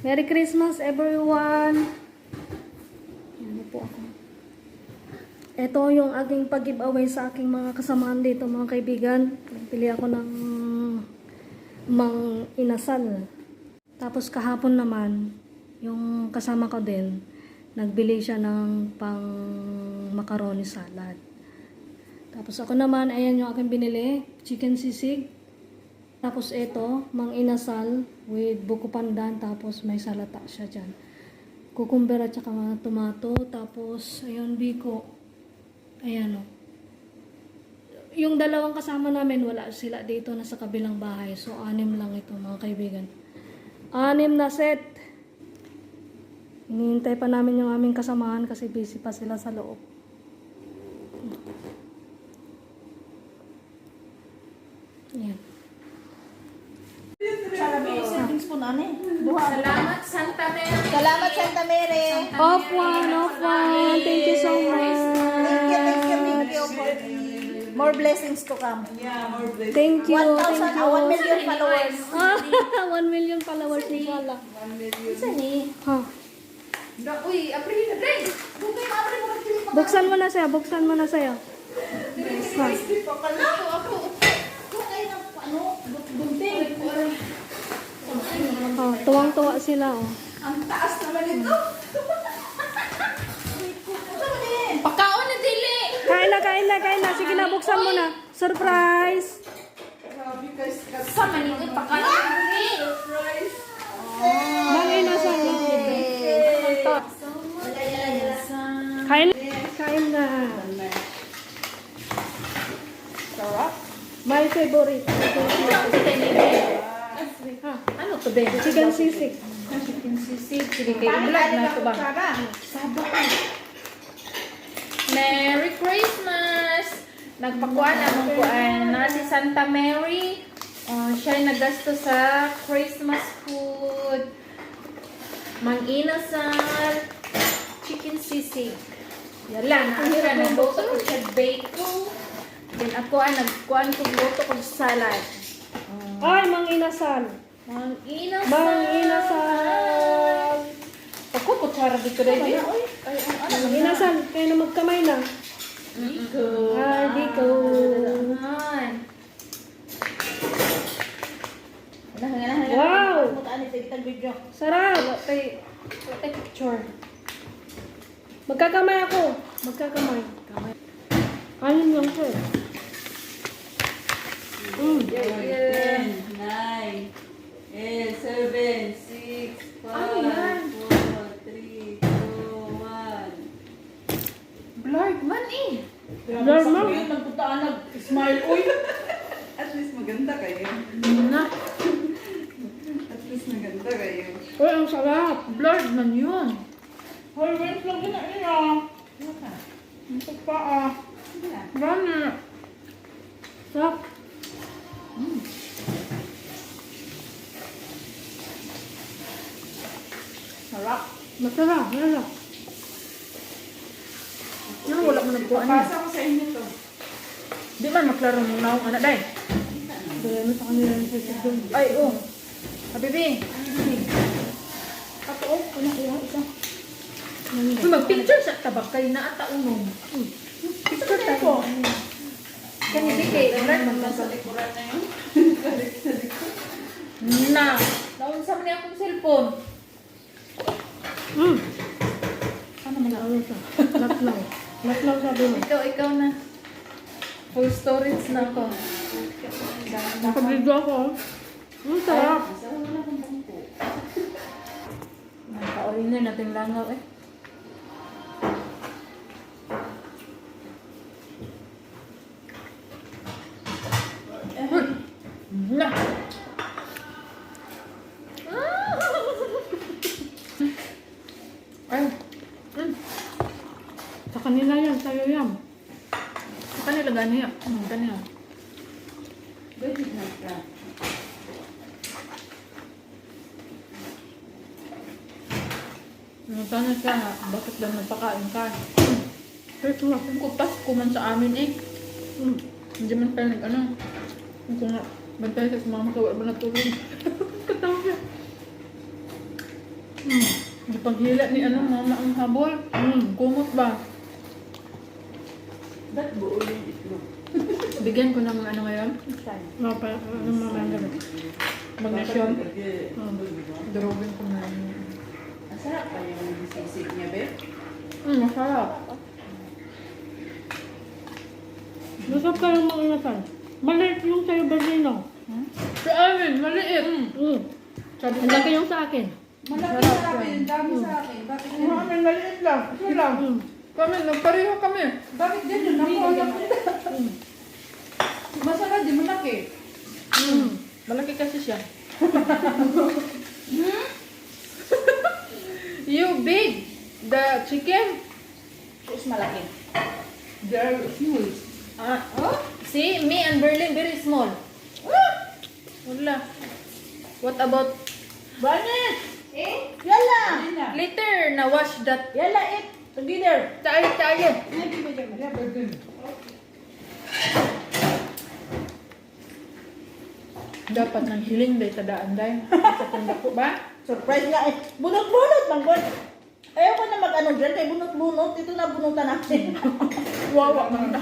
Merry Christmas everyone! Ano po ako? Ito yung aking pag-giveaway sa aking mga kasamahan dito mga kaibigan. Pili ako ng mang inasal. Tapos kahapon naman, yung kasama ko din, nagbili siya ng pang macaroni salad. Tapos ako naman, ayan yung aking binili, chicken sisig. Tapos ito, mang inasal with buko pandan, tapos may salata siya dyan. Cucumber at saka mga tomato, tapos ayun, biko. Ayan o. Yung dalawang kasama namin, wala sila dito, nasa kabilang bahay. So, 6 lang ito mga kaibigan. 6 na set. Hinihintay pa namin yung aming kasamahan kasi busy pa sila sa loob. Ayan. Salamat, Santa Mary. Salamat, Santa Mary. Off one. Thank you so much. Thank you. More blessings to come. Thank you. 1 million followers. 1 million followers ni Shala. Isa ni. Ha. Uy, April. Bukay mo, abri mo mag-clip. Buksan mo na siya. Ha. Ako. Bukay ng ano, bunting. Oh, tuwang-tuwa sila oh. Ang taas naman ito. Pakaon na dili. Kain na. Sige na, buksan mo na. Surprise! Sa maningin pakaon na dili. Bangin na sa Kain na. Sarap. My favorite. Ha, Ano to be? chicken sisig. Chicken sisig. Sige kayo vlog na ito ba? Saba. Merry Christmas! Nagpakuan naman ko na si Santa Mary. Siya ay nagasto sa Christmas food. Mang inasal. Chicken sisig. Yala, naakira. Nagluto ko siya bacon. Then ako nagkuhan ko luto ko salad. Ay, mang inasal. Mang inasal. Mang inasal. Ako, kutsara dito rin. Mang inasal. Kaya na magkamay na. Diko. Ay, diko. Wow! Sarap. Wala tayo picture. Magkakamay ako. Ayun lang siya. Yeah. 9, 7, 6, 5, 4, 3, 2, 1. Blurred man eh. Blur mo. Smile, uy. At least maganda kayo. Na. At least maganda kayo. Uy, ang sarap. Blurred man yun. Hoy, wait lang na ina. Ito pa ah. Runner. Sarap. Sarap. Masarap. Ano wala mo nagkuhan eh. Pasa ko sa inyo to. Di man maklaro mo na akong anak dahil. Dahil ano sa kanila yung sisig doon. Ay, oh. Habibi. Kato, oh. Kunya ko yung isa. Kung mag-picture sa tabakay na ata unong. Picture tayo. Kanili kay. Nasa likuran na yun. Na. Naunsa mo niya akong cellphone. Ano man ano siya? Latlaw sabi mo. Ikaw na. Full storage na ako. Nakabidyo ako. Sarap. Nakaulin na natin langaw eh. Na. Ay. Sa kanila yan, sa'yo yan. Sa kanila gani yan. Kanila. Pwede na ka. Tanong ka, bakit lang nagpakain ka? Christmas. Kung Pasko man sa amin eh. Hindi man tayo nag ano. Kung nga, bantay sa mga makawala ba natulog. Katawa siya. Di paghila ni ano, mama ang habol. Kumot ba? Ba't buo yung itlog? Bigyan ko ng ano ngayon? No, pa, ano mamaya gabi. Magnesium. Kasi, diba? Durugin ko na yun. Ang sarap pa yung sisig niya, be. Masarap. Masarap ka yung mga inasal. Maliit yung sa'yo, Bernino. Sa amin, maliit. Sabi Ang laki yung sa akin. Malaki sa akin, dami sa akin. Bakit Mga ganyan? amin, maliit lang. Ito lang. kami, nagpareho kami. Bakit ganyan? Ako, alam ko. Masarap, di malaki. Malaki kasi siya. You big. The chicken. Sus, malaki. They're huge. See, me and Berlin very small. Wala. What about Banit! Yala! later na wash that? Yala, eat! Together! Tayo. Dapat nang hiling day tadaan day. Sa tanda ko ba? Surprise nga eh. Bunot-bunot, manggol. Ayaw ko na mag-ano dyan, kay bunot-bunot. Ito na bunutan natin. Wawa man.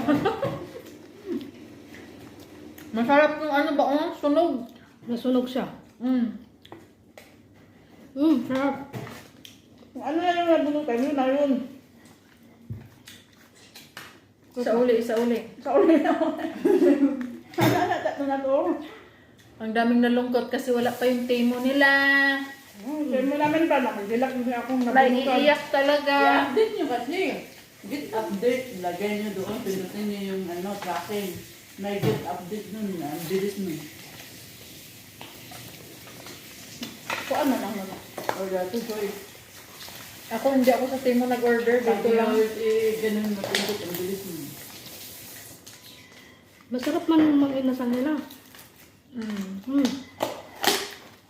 Masarap yung ano ba? Sunog. Nasunog siya. Sarap. Kung ano na yung nabunutan, yun na yun. Sa uli. Sa uli na. Sana tatlo na to. Ang daming nalungkot kasi wala pa yung temo nila. Kaya mo namin ba, nakikilak din akong Like, nabunutan. iiyak talaga. I-update nyo kasi. Get update. Lagay nyo doon. Pinutin nyo yung ano, tracking. May get update nun. Ang bilis nun. Kung ano lang naman. Or dati ko eh. Ako hindi ako sa temo nag-order. Dito Dito lang. lang. Ganun mapindot. Ang bilis nun. Masarap man yung mga inasal nila.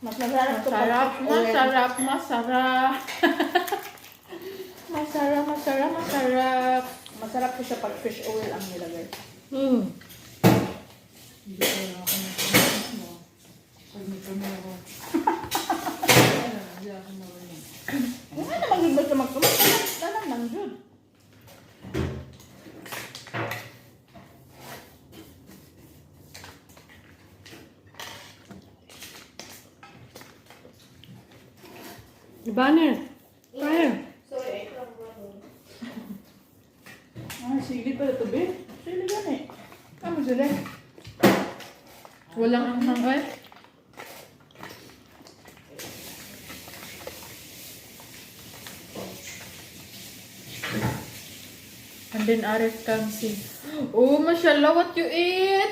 Mas masarap to Masarap, pag fish oil. masarap. Masarap. Masarap to siya pag fish oil ang nilagay. Pag may kamera. Hindi ako marunong. Kung ano naman basta magkamat, tanan lang yun. Ibaner. Tayo. Sige pala to, be. Sili yan eh. Ano sila? Walang anghang eh. And then Arif can see, oh, mashallah, what you eat?